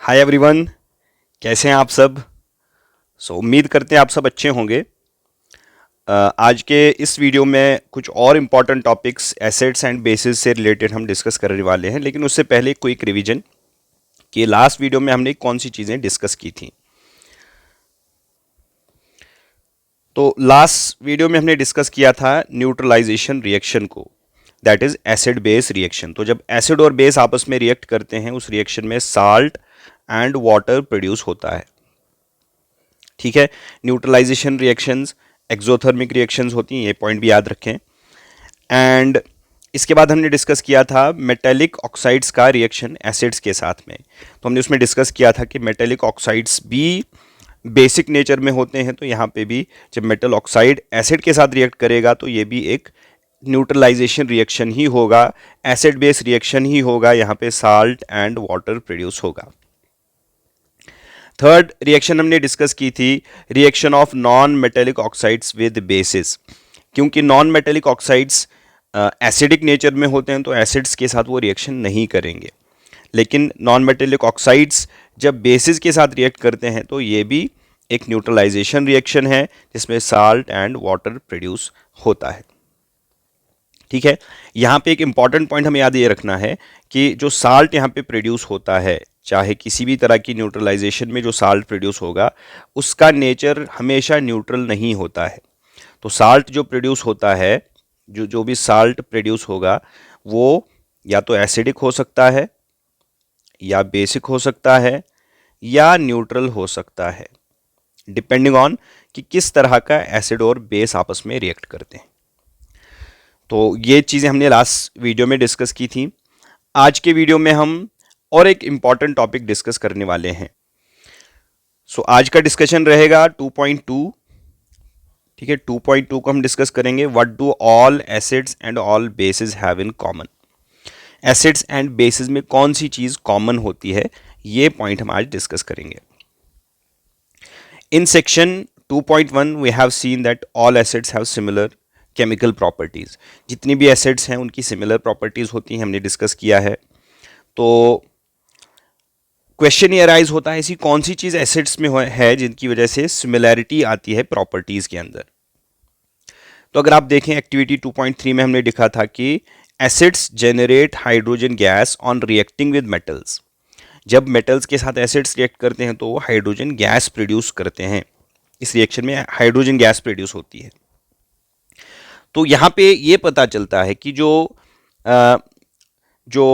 Hi everyone, कैसे हैं आप सब। उम्मीद करते हैं आप सब अच्छे होंगे। आज के इस वीडियो में कुछ और important topics assets and bases से रिलेटेड हम डिस्कस करने वाले हैं, लेकिन उससे पहले क्विक रिवीजन कि लास्ट वीडियो में हमने कौन सी चीज़ें डिस्कस की थी। तो लास्ट वीडियो में हमने डिस्कस किया था न्यूट्रलाइजेशन रिएक्शन को, that is acid base reaction. तो जब एसिड और बेस आपस में रिएक्ट करते हैं, उस रिएक्शन में साल्ट एंड वाटर प्रोड्यूस होता है। ठीक है, न्यूट्रलाइजेशन रिएक्शंस एक्सोथर्मिक रिएक्शंस होती हैं, ये पॉइंट भी याद रखें। एंड इसके बाद हमने डिस्कस किया था मेटेलिक ऑक्साइड्स का रिएक्शन एसिड्स के साथ में। तो हमने उसमें डिस्कस किया था कि मेटेलिक ऑक्साइड्स भी बेसिक नेचर में होते हैं, तो यहाँ पे भी जब मेटल ऑक्साइड एसिड के साथ रिएक्ट करेगा तो ये भी एक न्यूट्रलाइजेशन रिएक्शन ही होगा, एसिड बेस रिएक्शन ही होगा। यहाँ पे साल्ट एंड वाटर प्रोड्यूस होगा। थर्ड रिएक्शन हमने डिस्कस की थी reaction of non metallic oxides with bases. क्योंकि non metallic oxides acidic nature में होते हैं तो एसिड्स के साथ वो रिएक्शन नहीं करेंगे, लेकिन नॉन मेटेलिक ऑक्साइड्स जब बेसिस के साथ रिएक्ट करते हैं तो ये भी एक न्यूट्रलाइजेशन रिएक्शन है जिसमें साल्ट एंड वाटर प्रोड्यूस होता है। ठीक है, यहाँ पे एक इंपॉर्टेंट पॉइंट हमें याद ये रखना है कि जो साल्ट यहाँ पे प्रोड्यूस होता है, चाहे किसी भी तरह की न्यूट्रलाइजेशन में जो साल्ट प्रोड्यूस होगा उसका नेचर हमेशा न्यूट्रल नहीं होता है। तो साल्ट जो प्रोड्यूस होता है, जो भी साल्ट प्रोड्यूस होगा वो या तो एसिडिक हो सकता है, या बेसिक हो सकता है, या न्यूट्रल हो सकता है, डिपेंडिंग ऑन कि किस तरह का एसिड और बेस आपस में रिएक्ट करते हैं। तो ये चीज़ें हमने लास्ट वीडियो में डिस्कस की थी। आज के वीडियो में हम और एक इम्पॉर्टेंट टॉपिक डिस्कस करने वाले हैं। आज का डिस्कशन रहेगा 2.2। ठीक है, 2.2 को हम डिस्कस करेंगे what do all acids and all basis have in common. Acids and basis में कौन सी चीज़ कॉमन होती है, ये पॉइंट हम आज डिस्कस करेंगे। In section 2.1 we have seen that all acids have similar chemical properties. जितनी भी एसिड्स हैं उनकी सिमिलर प्रॉपर्टीज होती हैं, हमने डिस्कस किया है। तो क्वेश्चन ये अराइज होता है ऐसी कौन सी चीज एसिड्स में है जिनकी वजह से सिमिलैरिटी आती है प्रॉपर्टीज के अंदर। तो अगर आप देखें एक्टिविटी 2.3 में हमने लिखा था कि acids generate hydrogen gas on reacting with metals. जब मेटल्स के साथ एसिड्स रिएक्ट करते हैं तो वो हाइड्रोजन गैस प्रोड्यूस करते हैं। इस रिएक्शन में हाइड्रोजन गैस प्रोड्यूस होती है। तो यहाँ पे ये पता चलता है कि जो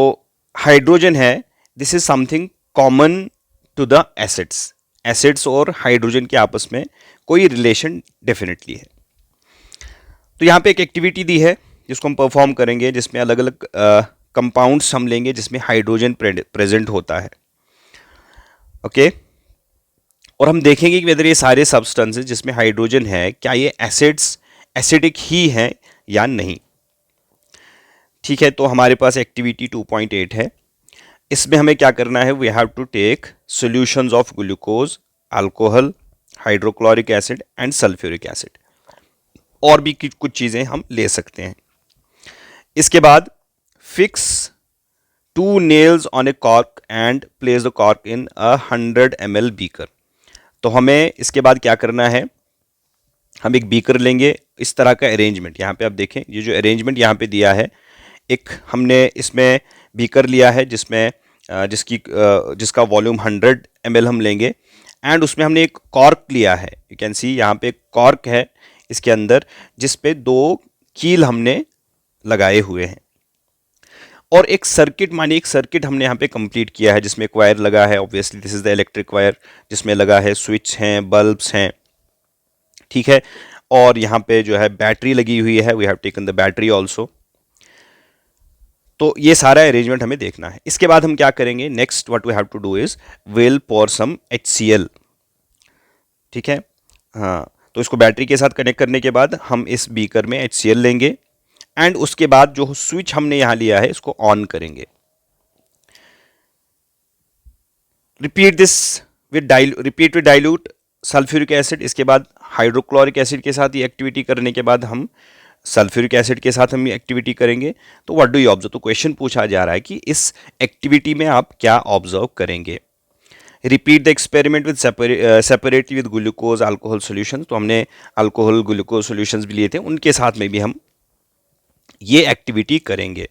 हाइड्रोजन है this is something common to the acids. Acids और हाइड्रोजन के आपस में कोई रिलेशन डेफिनेटली है। तो यहाँ पे एक एक्टिविटी दी है जिसको हम परफॉर्म करेंगे, जिसमें अलग अलग कंपाउंड्स हम लेंगे जिसमें हाइड्रोजन प्रेजेंट होता है। ओके, और हम देखेंगे कि वेदर ये सारे सब्सटेंसेस जिसमें हाइड्रोजन है क्या ये एसिड्स एसिडिक ही है या नहीं। ठीक है, तो हमारे पास एक्टिविटी 2.8 है। इसमें हमें क्या करना है, we have to take solutions of glucose, alcohol, hydrochloric acid and sulphuric acid. और भी कुछ चीजें हम ले सकते हैं। इसके बाद fix 2 nails on A cork and place the cork in a 100 ml beaker. तो हमें इसके बाद क्या करना है, हम एक बीकर लेंगे। इस तरह का अरेंजमेंट यहाँ पे आप देखें, ये जो अरेंजमेंट यहाँ पे दिया है, एक हमने इसमें बीकर लिया है जिसमें जिसका वॉल्यूम 100 ml हम लेंगे, एंड उसमें हमने एक कॉर्क लिया है। यू कैन सी यहाँ पे एक कॉर्क है इसके अंदर जिस पे 2 कील हमने लगाए हुए हैं। और एक सर्किट, मानिए एक सर्किट हमने यहाँ पे कंप्लीट किया है जिसमें एक वायर लगा है। Obviously this is the electric wire जिसमें लगा है स्विच हैं, बल्ब्स हैं। ठीक है, और यहाँ पे जो है बैटरी लगी हुई है, we have taken the battery also. तो ये सारा अरेंजमेंट हमें देखना है। इसके बाद हम क्या करेंगे, next what we have to do is will pour some HCl। ठीक है, हाँ, तो इसको बैटरी के साथ कनेक्ट करने के बाद हम इस बीकर में HCl लेंगे, एंड उसके बाद जो स्विच हमने यहां लिया है इसको ऑन करेंगे। Repeat with dilute sulphuric acid. इसके बाद हाइड्रोक्लोरिक एसिड के साथ ये एक्टिविटी करने के बाद हम सल्फ्यूरिक एसिड के साथ हम ये एक्टिविटी करेंगे। तो व्हाट डू यू ऑब्जर्व, तो क्वेश्चन पूछा जा रहा है कि इस एक्टिविटी में आप क्या ऑब्जर्व करेंगे। Repeat the experiment with separately with glucose alcohol solution. तो हमने अल्कोहल ग्लूकोज सॉल्यूशंस भी लिए थे, उनके साथ में भी हम ये एक्टिविटी करेंगे।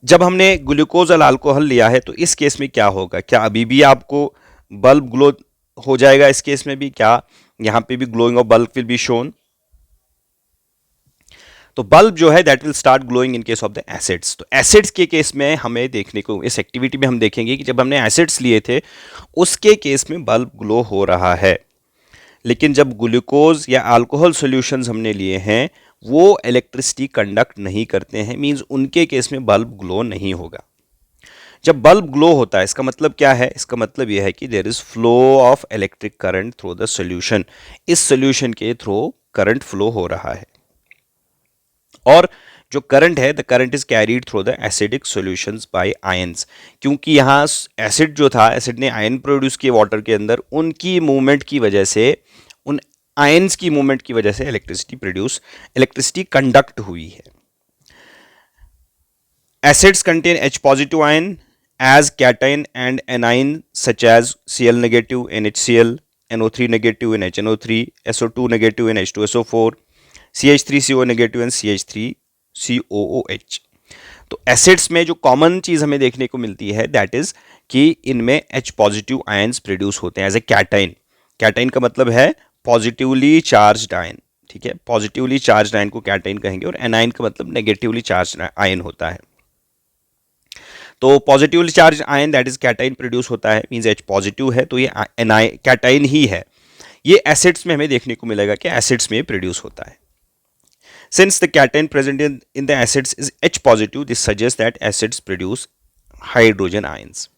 जब हमने ग्लूकोज और अल्कोहल लिया है तो इस केस में क्या होगा, क्या अभी भी आपको बल्ब ग्लो हो जाएगा? इस केस में भी क्या यहां पे भी glowing of bulb will be shown? तो बल्ब जो है that will start glowing in case of the acids. तो एसिड्स के केस में हमें देखने को, इस एक्टिविटी में हम देखेंगे कि जब हमने एसिड्स लिए थे उसके केस में बल्ब ग्लो हो रहा है, लेकिन जब ग्लूकोज या अल्कोहल सॉल्यूशंस हमने लिए हैं वो इलेक्ट्रिसिटी कंडक्ट नहीं करते हैं, मींस उनके केस में बल्ब ग्लो नहीं होगा। जब बल्ब ग्लो होता है इसका मतलब क्या है? इसका मतलब यह है कि there is flow of electric current through the solution. इस सॉल्यूशन के थ्रू करंट फ्लो हो रहा है, और जो करंट है the current is carried through the acidic solutions by ions. क्योंकि यहाँ एसिड जो था, एसिड ने आयन प्रोड्यूस किए वाटर के अंदर, उनकी मूवमेंट की वजह से, उन आयंस की मूवमेंट की वजह से इलेक्ट्रिसिटी कंडक्ट हुई है। Acids contain H positive ion as cation and anion such as Cl negative NHCl, NO3 negative in HNO3, SO2 negative in H2SO4, CH3CO negative and CH3COOH। तो एसिड्स में जो common चीज हमें देखने को मिलती है दैट इज कि इनमें H पॉजिटिव आयंस प्रोड्यूस होते हैं एज ए कैटाइन। कैटाइन का मतलब है पॉजिटिवली चार्ज्ड आयन, ठीक है, पॉजिटिवली चार्ज्ड आयन को कैटाइन कहेंगे, और एनाइन का मतलब नेगेटिवली चार्ज्ड आयन होता है। तो positively charge ion that is cation produce होता है, मींस H पॉजिटिव है तो ये कैटाइन ही है। ये एसिड्स में हमें देखने को मिलेगा कि एसिड्स में प्रोड्यूस होता है। Since the cation present in the acids is H positive, this suggest that acids produce hydrogen ions.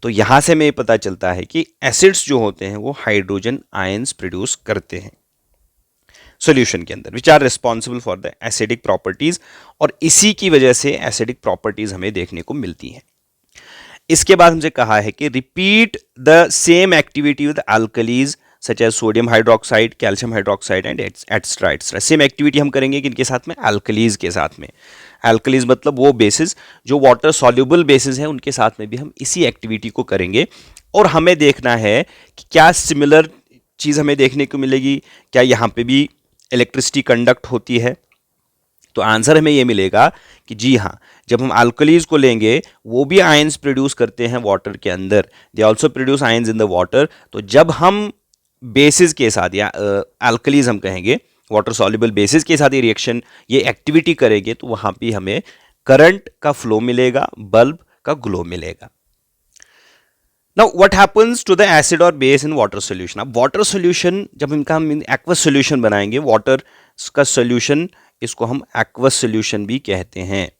तो यहां से हमें पता चलता है कि एसिड्स जो होते हैं वो हाइड्रोजन आयंस प्रोड्यूस करते हैं सॉल्यूशन के अंदर, which are responsible for the acidic properties, और इसी की वजह से एसिडिक प्रॉपर्टीज हमें देखने को मिलती हैं। इसके बाद हमसे कहा है कि repeat the same activity with alkalis such as sodium hydroxide, calcium hydroxide and etcetera etcetera. Same activity हम करेंगे किनके साथ में? अल्कलीज के साथ में। अल्कलीज मतलब वो बेसिस जो वाटर सॉल्युबल बेसिस है, उनके साथ में भी हम इसी एक्टिविटी को करेंगे, और हमें देखना है कि क्या सिमिलर चीज हमें देखने को मिलेगी, क्या यहाँ पे भी इलेक्ट्रिसिटी कंडक्ट होती है। तो आंसर हमें ये मिलेगा कि जी हाँ, जब हम अल्कलीज को लेंगे वो भी आयंस प्रोड्यूस करते हैं वाटर के अंदर, they also produce ions in the water. तो जब हम बेसिस के साथ या अल्कलीज हम कहेंगे वाटर सॉल्युबल बेसिस के साथ ये रिएक्शन, ये एक्टिविटी करेंगे तो वहां पे हमें करंट का फ्लो मिलेगा, बल्ब का ग्लो मिलेगा। Now what happens to the acid और बेस इन वाटर सॉल्यूशन? अब वाटर सॉल्यूशन जब इनका हम एक्वस सॉल्यूशन बनाएंगे, वाटर का सॉल्यूशन, इसको हम एक्वस सॉल्यूशन भी कहते हैं,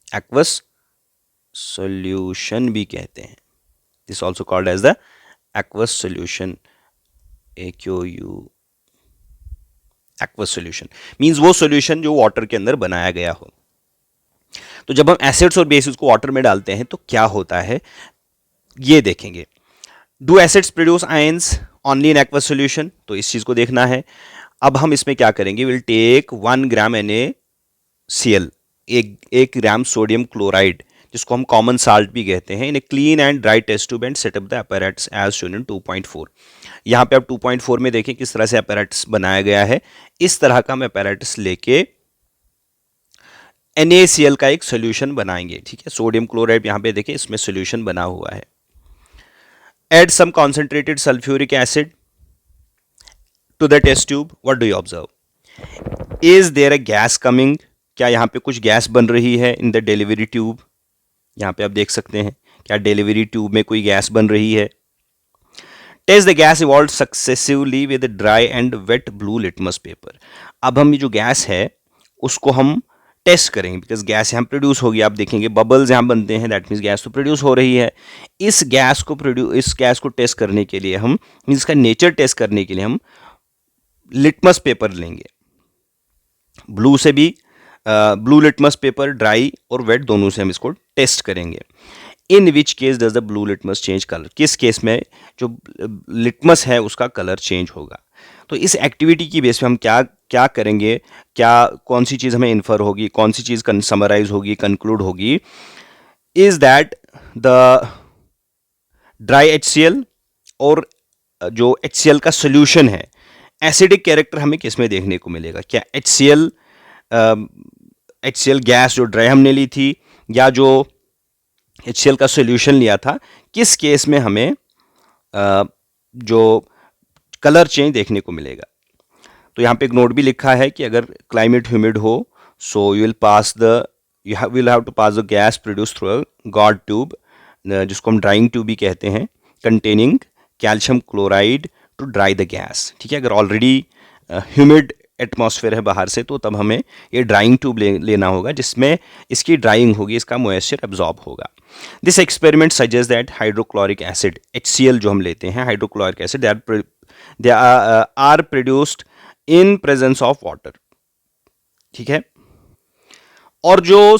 एक्वस सॉल्यूशन भी कहते हैं। This also called as the aqueous solution, AQU, aqueous solution means वो सॉल्यूशन जो वाटर के अंदर बनाया गया हो। तो जब हम एसिड्स और बेसिस को वाटर में डालते हैं तो क्या होता है ये देखेंगे। Do acids produce ions only in aqueous solution? तो इस चीज को देखना है। अब हम इसमें क्या करेंगे, विल टेक 1 ग्राम NaCl, एक ग्राम सोडियम क्लोराइड, जिसको हम कॉमन साल्ट भी कहते हैं, in a clean and dry test tube and setup the apparatus as shown in 2.4। यहाँ पे आप 2.4 में देखें किस तरह से अपैरेटस बनाया गया है। इस तरह का हम अपैरेटस लेके NaCl का एक सोल्यूशन बनाएंगे, ठीक है। सोडियम क्लोराइड यहाँ पे देखें इसमें सोल्यूशन बना हुआ है। Add some concentrated sulphuric acid to the test tube, what do you observe? Is there a gas coming? क्या यहाँ पे कुछ गैस बन रही है इन द डिलीवरी ट्यूब? यहाँ पे आप देख सकते हैं क्या डिलीवरी ट्यूब में कोई गैस बन रही है। Test the gas evolve successively with dry and wet blue litmus paper. अब हम ये जो गैस है उसको हम टेस्ट करेंगे, बिकॉज गैस यहाँ प्रोड्यूस होगी। आप देखेंगे बबल्स यहाँ बनते हैं, दैट मीन्स गैस तो प्रोड्यूस हो रही है। इस गैस को टेस्ट करने के लिए हम, मीन्स इसका नेचर टेस्ट करने के लिए हम लिटमस पेपर लेंगे। ब्लू से भी, ब्लू लिटमस पेपर, ड्राई और वेट दोनों से हम इसको टेस्ट करेंगे। In which case does the blue litmus change colour? किस केस में जो लिटमस है उसका कलर चेंज होगा। तो इस एक्टिविटी की बेस पे हम क्या करेंगे, कौन सी चीज़ हमें इन्फर होगी, कौन सी चीज़ समराइज होगी, कंक्लूड होगी, is that the dry HCl और जो HCl का सोल्यूशन है, एसिडिक कैरेक्टर हमें किस में देखने को मिलेगा? क्या HCl गैस जो ड्राई हमने ली थी या जो HCl का सोल्यूशन लिया था, किस केस में हमें जो कलर चेंज देखने को मिलेगा? तो यहाँ पे एक नोट भी लिखा है कि अगर क्लाइमेट ह्यूमिड हो, so you will have to pass the gas produce through a guard tube, जिसको हम ड्राइंग ट्यूब भी कहते हैं, containing calcium chloride to dry the gas. ठीक है, अगर ऑलरेडी ह्यूमिड एटमॉस्फेयर है बाहर से, तो तब हमें ये ड्राइंग ट्यूब लेना होगा, जिसमें इसकी ड्राइंग होगी, इसका मॉइस्चर एब्जॉर्ब होगा। This experiment suggest that hydrochloric acid HCl जो हम लेते हैं, hydrochloric acid, they are produced in presence of water. ठीक है, और जो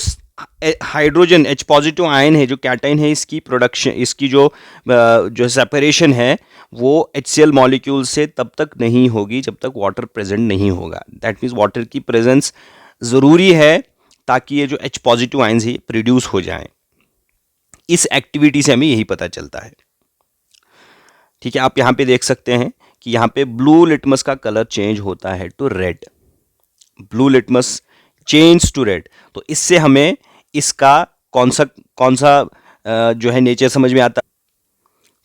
हाइड्रोजन H पॉजिटिव आयन है, जो कैटाइन है, इसकी प्रोडक्शन, इसकी जो सेपरेशन है, वो HCl मॉलिक्यूल से तब तक नहीं होगी जब तक वाटर प्रेजेंट नहीं होगा। दैट मीन्स वाटर की प्रेजेंस ज़रूरी है ताकि ये जो H पॉजिटिव आयन्स है प्रोड्यूस हो जाएं। इस एक्टिविटी से हमें यही पता चलता है। ठीक है, आप यहाँ पे देख सकते हैं कि यहाँ पे ब्लू लिटमस का कलर चेंज होता है to red. Blue litmus change to red, तो इससे हमें इसका कौन सा जो है नेचर समझ में आता।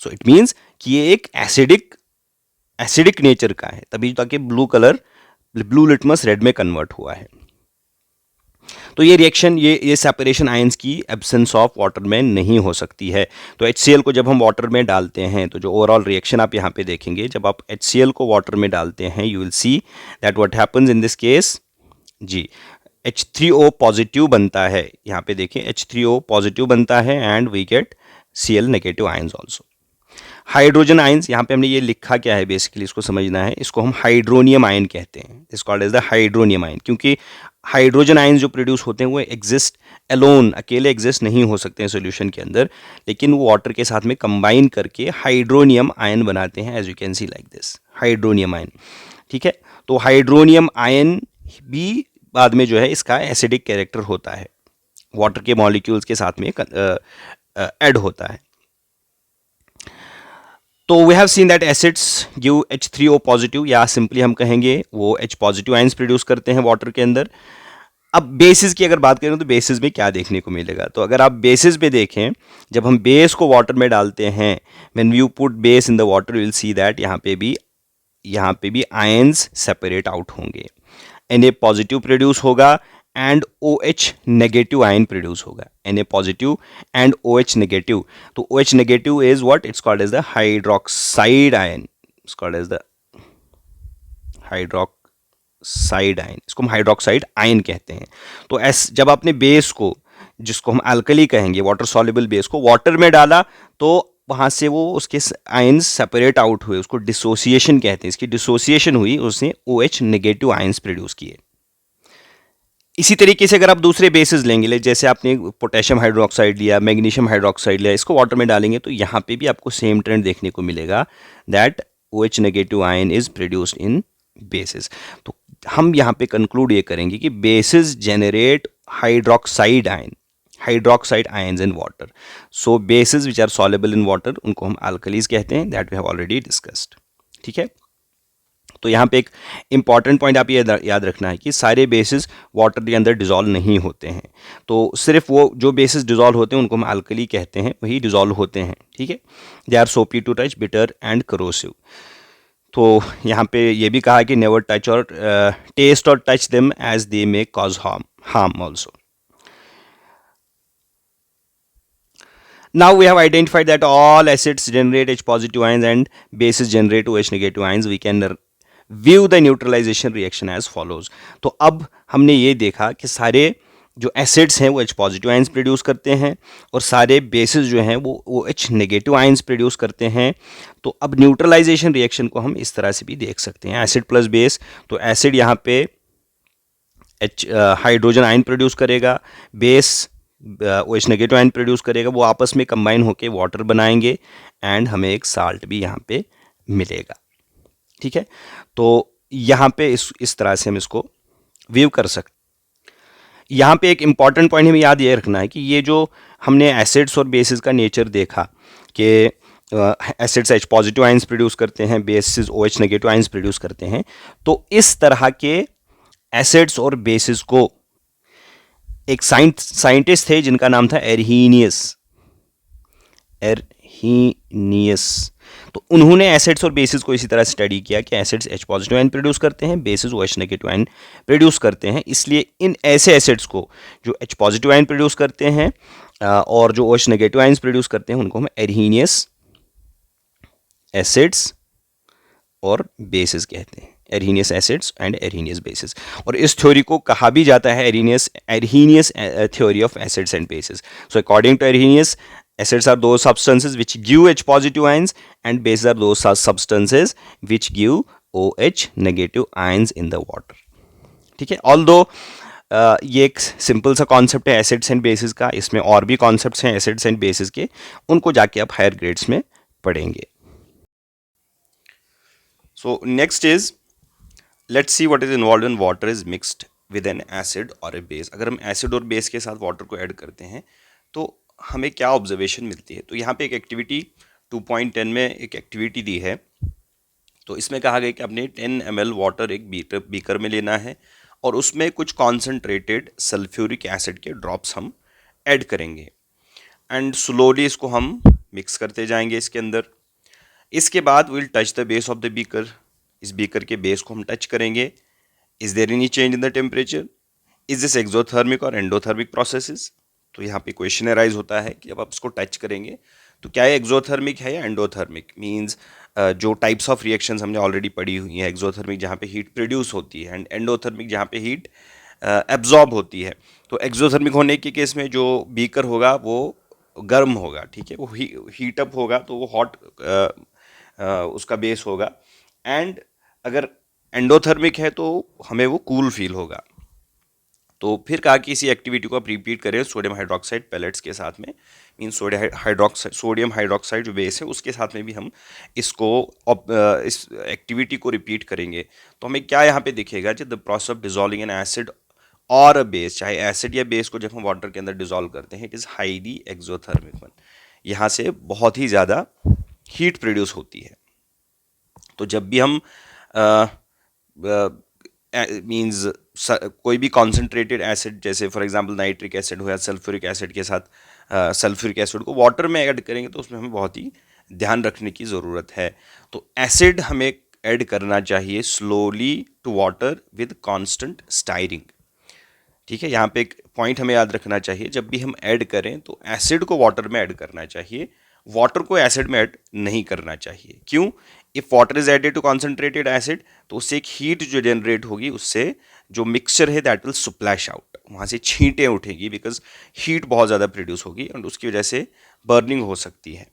सो इट मीन्स कि ये एक एसिडिक नेचर का है, तभी ताकि ब्लू लिटमस रेड में कन्वर्ट हुआ है। तो ये रिएक्शन, ये सेपरेशन आयंस की एब्सेंस ऑफ वाटर में नहीं हो सकती है। तो HCl को जब हम वाटर में डालते हैं, तो जो ओवरऑल रिएक्शन आप यहाँ पे देखेंगे, जब आप HCl को वाटर में डालते हैं, you will see that what happens in this case, जी, H3O पॉजिटिव बनता है। यहाँ पे देखें, H3O पॉजिटिव बनता है and we get Cl negative ions also. Hydrogen ions, यहाँ पे हमने ये लिखा क्या है, बेसिकली इसको समझना है, इसको हम हाइड्रोनियम आयन कहते हैं। It's called as the hydronium ion, क्योंकि हाइड्रोजन आयंस जो प्रोड्यूस होते हैं वो एग्जिस्ट एलोन, अकेले एग्जिस्ट नहीं हो सकते हैं सॉल्यूशन के अंदर, लेकिन वो वाटर के साथ में कंबाइन करके हाइड्रोनियम आयन बनाते हैं, as you can see like this, hydronium ion. ठीक है, तो हाइड्रोनियम आयन भी बाद में जो है इसका एसिडिक कैरेक्टर होता है, वाटर के मॉलिक्यूल्स के साथ में ऐड होता है। तो we have seen that acids give H3O positive, या सिंपली हम कहेंगे वो H पॉजिटिव आयंस प्रोड्यूस करते हैं वाटर के अंदर। अब बेसिस की अगर बात करें तो बेसिस में क्या देखने को मिलेगा, तो अगर आप बेसिस पे देखें, जब हम बेस को वाटर में डालते हैं, when you put base in the water, you will see that यहाँ पे भी आयंस सेपरेट आउट होंगे। Na पॉजिटिव प्रोड्यूस होगा and OH negative ion produce होगा, Na positive and OH negative. तो OH negative is what, it's called as the hydroxide ion, it's called as the hydroxide ion, इसको हम hydroxide ion कहते हैं। तो जब आपने बेस को, जिसको हम अल्कली कहेंगे, वाटर सॉल्युबल बेस को वाटर में डाला, तो वहाँ से वो उसके आयंस सेपरेट आउट हुए, उसको डिसोसिएशन कहते हैं, इसकी डिसोसिएशन हुई, उसने OH नेगेटिव आयंस प्रोड्यूस किए। इसी तरीके से अगर आप दूसरे बेसिस लेंगे, जैसे आपने पोटेशियम हाइड्रोक्साइड लिया, मैग्नीशियम हाइड्रोक्साइड लिया, इसको वाटर में डालेंगे, तो यहाँ पे भी आपको सेम ट्रेंड देखने को मिलेगा, that OH negative ion is produced in bases. तो हम यहाँ पे कंक्लूड ये करेंगे कि bases generate hydroxide ions in water. So bases which are soluble in water, उनको हम अल्कलीज कहते हैं, that we have already discussed. ठीक है, तो यहाँ पे एक इंपॉर्टेंट पॉइंट आप ये याद रखना है कि सारे बेसिस वाटर के अंदर डिजॉल्व नहीं होते हैं, तो सिर्फ वो जो बेसिस डिजॉल्व होते हैं उनको हम अल्कली कहते हैं, वही डिजॉल्व होते हैं। ठीक है, they are soapy to touch, bitter and corrosive. तो यहाँ पे ये भी कहा कि नेवर टच और टेस्ट और touch them as they may cause harm also. Now we have identified that all acids generate H positive ions and bases generate OH negative ions. We can view the neutralization reaction as follows. तो अब हमने ये देखा कि सारे जो acids हैं वो H पॉजिटिव आयंस प्रोड्यूस करते हैं और सारे बेसिस जो हैं वो OH नेगेटिव आयंस प्रोड्यूस करते हैं। तो अब न्यूट्रलाइजेशन रिएक्शन को हम इस तरह से भी देख सकते हैं, एसिड प्लस बेस। तो एसिड यहाँ पे हाइड्रोजन आयन प्रोड्यूस करेगा, base OH negative ion produce करेगा, वो आपस में कंबाइन होकर वाटर बनाएंगे एंड हमें एक साल्ट भी यहाँ पे मिलेगा। ठीक है, तो यहाँ पे इस तरह से हम इसको व्यू कर सकते। यहाँ पे एक इम्पॉर्टेंट पॉइंट हमें याद ये रखना है कि ये जो हमने एसिड्स और बेसिस का नेचर देखा कि acids H positive ions produce करते हैं, basis OH negative ions produce करते हैं, तो इस तरह के एसिड्स और बेसिस को एक साइंटिस्ट थे जिनका नाम था एरहीनियस। तो उन्होंने एसिड्स और बेसिस को इसी तरह स्टडी किया कि acids H positive ion produce करते हैं, basis OH negative ion produce करते हैं। इसलिए इन ऐसे एसिड्स को जो H पॉजिटिव आयन प्रोड्यूस करते हैं और जो OH नेगेटिव आयंस प्रोड्यूस करते हैं उनको हम एरहीनियस एसिड्स और बेसिस कहते हैं, Arrhenius acids and Arrhenius bases. और इस थ्योरी को कहा भी जाता है Arrhenius theory of acids and bases. So according to Arrhenius, acids are those substances which give H positive ions and bases are those substances which give OH negative ions in the water. ठीक है, although ये एक simple सा concept है acids and bases का, इसमें और भी कॉन्सेप्ट्स हैं एसिड्स एंड बेसिस के, उनको जाके आप हायर ग्रेड्स में पढ़ेंगे। So next is let's see what is involve in water is mixed with N acid और ए बेस। अगर हम एसिड और बेस के साथ वाटर को ऐड करते हैं तो हमें क्या ऑब्जर्वेशन मिलती है। तो यहाँ पे एक एक्टिविटी 2.10 में एक एक्टिविटी दी है। तो इसमें कहा गया कि आपने 10 ml वाटर एक बीकर में लेना है और उसमें कुछ कॉन्सेंट्रेटेड सल्फ्यूरिक एसिड के ड्रॉप्स हम ऐड करेंगे एंड स्लोली इसको हम मिक्स करते जाएंगे इसके अंदर। इसके बाद will touch the base of the beaker, इस बीकर के बेस को हम टच करेंगे। Is there any change in the temperature, is this exothermic और एंडोथर्मिक प्रोसेसेस। तो यहाँ पे क्वेश्चन अराइज होता है कि जब आप इसको टच करेंगे तो क्या ये एक्सोथर्मिक है या एंडोथर्मिक। मींस जो टाइप्स ऑफ रिएक्शंस हमने ऑलरेडी पढ़ी हुई हैं, एक्सोथर्मिक जहाँ पे हीट प्रोड्यूस होती है एंड एंडोथर्मिक जहाँ पे हीट एब्जॉर्ब होती है। तो एक्सोथर्मिक होने के केस में जो बीकर होगा वो गर्म होगा, ठीक है, वो हीट अप होगा तो वो हॉट उसका बेस होगा। एंड अगर एंडोथर्मिक है तो हमें वो कूल फील होगा। तो फिर कहा कि इसी एक्टिविटी को आप रिपीट करें सोडियम हाइड्रोक्साइड पेलेट्स के साथ में। मीन सोडियम हाइड्रोक्साइड जो बेस है उसके साथ में भी हम इसको इस एक्टिविटी को रिपीट करेंगे। तो हमें क्या यहाँ पे दिखेगा, जब the process of dissolving N acid और अ बेस, चाहे एसिड या बेस को जब हम वाटर के अंदर डिजोल्व करते हैं, it is highly exothermic one. यहाँ से बहुत ही ज़्यादा हीट प्रोड्यूस होती है। तो जब भी हम मीन्स कोई भी कॉन्सेंट्रेटेड एसिड जैसे फॉर एग्जांपल नाइट्रिक एसिड हो या सल्फ्यूरिक एसिड के साथ सल्फ्यूरिक एसिड को वाटर में ऐड करेंगे तो उसमें हमें बहुत ही ध्यान रखने की ज़रूरत है। तो एसिड हमें ऐड करना चाहिए slowly to water with constant stirring. ठीक है, यहाँ पे एक पॉइंट हमें याद रखना चाहिए, जब भी हम ऐड करें तो एसिड को वाटर में ऐड करना चाहिए, वाटर को एसिड में ऐड नहीं करना चाहिए। क्यों? If water is added to concentrated acid तो उससे एक हीट जो जनरेट होगी, उससे जो मिक्सचर है दैट विल स्प्लैश आउट, वहाँ से छींटें उठेगी बिकॉज हीट बहुत ज़्यादा प्रोड्यूस होगी और उसकी वजह से बर्निंग हो सकती है।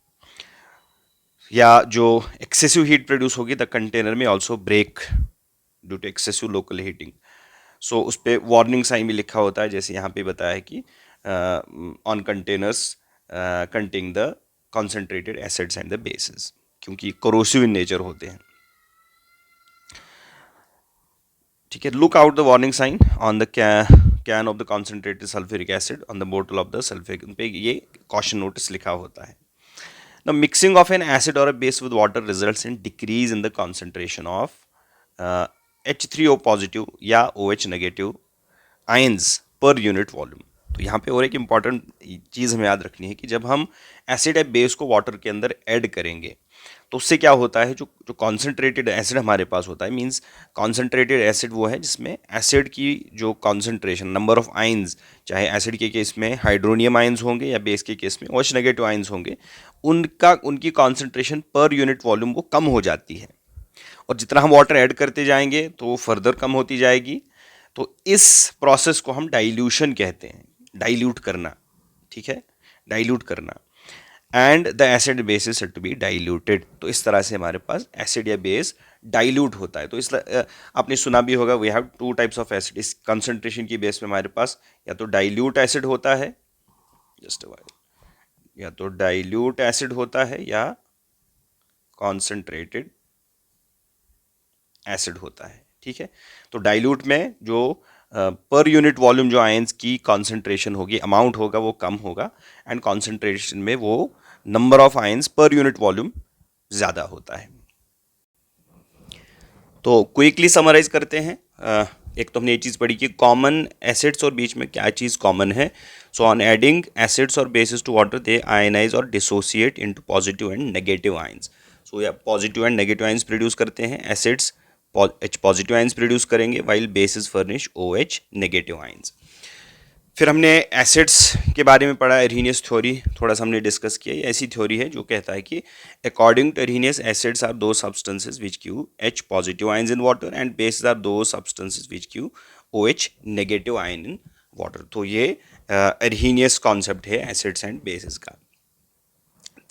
या जो एक्सेसिव हीट प्रोड्यूस होगी द कंटेनर में also break due to excessive local heating. So उस पर वार्निंग साइन भी लिखा होता है, जैसे यहाँ पे बताया है कि on containers containing the concentrated acids and the bases, क्योंकि कोरोसिव इन नेचर होते हैं। ठीक है, look out the warning sign on the can of the concentrated sulphuric acid on the bottle of the sulphuric, उन पे ये caution notice लिखा होता है। The mixing of an acid और a base with water results in decrease in the concentration of H3O positive या OH negative ions per unit volume. तो यहाँ पे और एक इम्पॉर्टेंट चीज़ हमें याद रखनी है कि जब हम एसिड या बेस को वाटर के अंदर ऐड करेंगे तो उससे क्या होता है, जो कॉन्सेंट्रेटेड एसिड हमारे पास होता है, मींस कॉन्सेंट्रेटेड एसिड वो है जिसमें एसिड की जो कॉन्सेंट्रेशन नंबर ऑफ आयंस, चाहे एसिड के केस में हाइड्रोनियम आयंस होंगे या बेस के केस में OH नेगेटिव आयंस होंगे, उनकी कॉन्सेंट्रेशन पर यूनिट वॉल्यूम वो कम हो जाती है। और जितना हम वाटर ऐड करते जाएंगे तो वो फर्दर कम होती जाएगी। तो इस प्रोसेस को हम डाइल्यूशन कहते हैं, डाइल्यूट करना। ठीक है, डाइल्यूट करना। And the acid base is said to be diluted. तो इस तरह से हमारे पास एसिड या बेस डाइल्यूट होता है। तो इस आपने सुना भी होगा we have two types of acid. इस कंसंट्रेशन की बेस में हमारे पास या तो डाइल्यूट एसिड होता है, जस्ट या तो डाइल्यूट एसिड होता है या कॉन्सेंट्रेटेड एसिड होता है। ठीक है, तो डाइल्यूट में जो पर यूनिट वॉल्यूम जो आयंस की कॉन्सेंट्रेशन होगी, अमाउंट होगा, वो कम होगा, एंड कॉन्सेंट्रेशन में वो number of ions per unit volume ज़्यादा होता है। तो क्विकली समराइज करते हैं। एक तो हमने ये चीज़ पढ़ी कि कॉमन एसिड्स और बीच में क्या चीज़ कॉमन है। सो ऑन एडिंग एसिड्स और bases to water they ionise और dissociate into positive and negative ions. So या positive and negative ions produce करते हैं, acids H positive ions produce करेंगे, while bases furnish OH negative ions. फिर हमने acids के बारे में पढ़ा, एरहीनियस थ्योरी थोड़ा सा हमने डिस्कस किया। ये ऐसी थ्योरी है जो कहता है कि according to Arrhenius acids are those substances which give H positive ions in water and bases are those substances which give OH negative ion in water. तो ये एरहीनियस कॉन्सेप्ट है एसिड्स एंड बेसिस का।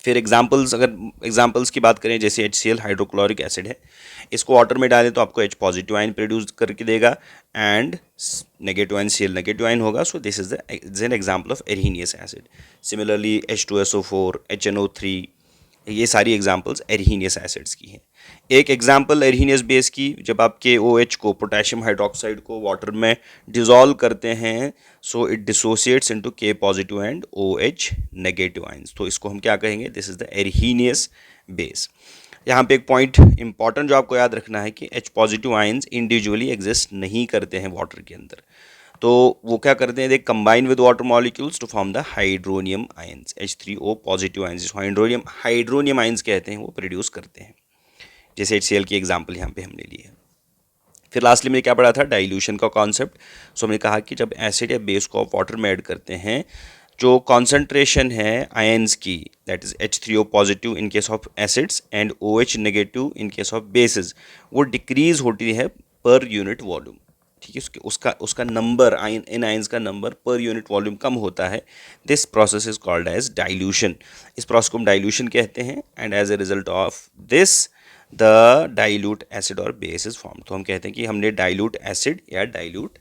फिर examples, अगर examples की बात करें, जैसे HCl हाइड्रोक्लोरिक एसिड है, इसको वाटर में डालें तो आपको H पॉजिटिव आयन प्रोड्यूस करके देगा and negative ion Cl negative ion होगा। So this is an example of Arrhenius acid. Similarly H2SO4, HNO3, ये सारी एग्जाम्पल्स एरहीनियस एसिड्स की हैं। एक एग्जाम्पल एरहीनियस बेस की, जब आप KOH को, पोटेशियम हाइड्रोक्साइड को वाटर में डिजोल्व करते हैं, so it dissociates into K positive and OH negative ions. तो इसको हम क्या कहेंगे, दिस इज द एरहीनियस बेस। यहाँ पे एक पॉइंट इंपॉर्टेंट जो आपको याद रखना है कि H positive ions individually exist नहीं करते हैं वाटर के अंदर। तो वो क्या करते हैं, they combine with water molecules to form the hydronium ions, H3O positive ions, जिसको हाइड्रोनियम आयंस कहते हैं, वो प्रोड्यूस करते हैं। जैसे HCl की एग्जांपल यहाँ पे हमने ली है। फिर लास्टली में क्या पढ़ा था, डाइल्यूशन का कॉन्सेप्ट। सो हमने कहा कि जब एसिड या बेस को आप वाटर में ऐड करते हैं, जो कॉन्सेंट्रेशन है आयंस की, that is H3O positive in case of acids and OH negative in case of basis, वो डिक्रीज होती है पर यूनिट वॉल्यूम। ठीक है, उसका नंबर, इन आयंस का नंबर पर यूनिट वॉल्यूम कम होता है। This process is called as dilution. इस प्रोसेस को हम डाइल्यूशन कहते हैं, and as a result of this the dilute acid और बेस इज फॉर्म। तो हम कहते हैं कि हमने डाइल्यूट एसिड या डाइल्यूट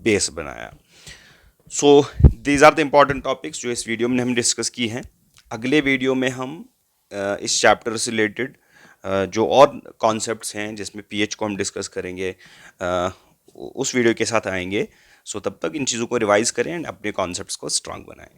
बेस बनाया। So these are the important topics जो इस वीडियो में हम डिस्कस की हैं। अगले वीडियो में हम इस चैप्टर से रिलेटेड जो और कॉन्सेप्ट्स हैं, जिसमें pH को हम डिस्कस करेंगे, उस वीडियो के साथ आएंगे। सो तब तक इन चीज़ों को रिवाइज करें एंड अपने कॉन्सेप्ट्स को स्ट्रांग बनाएं।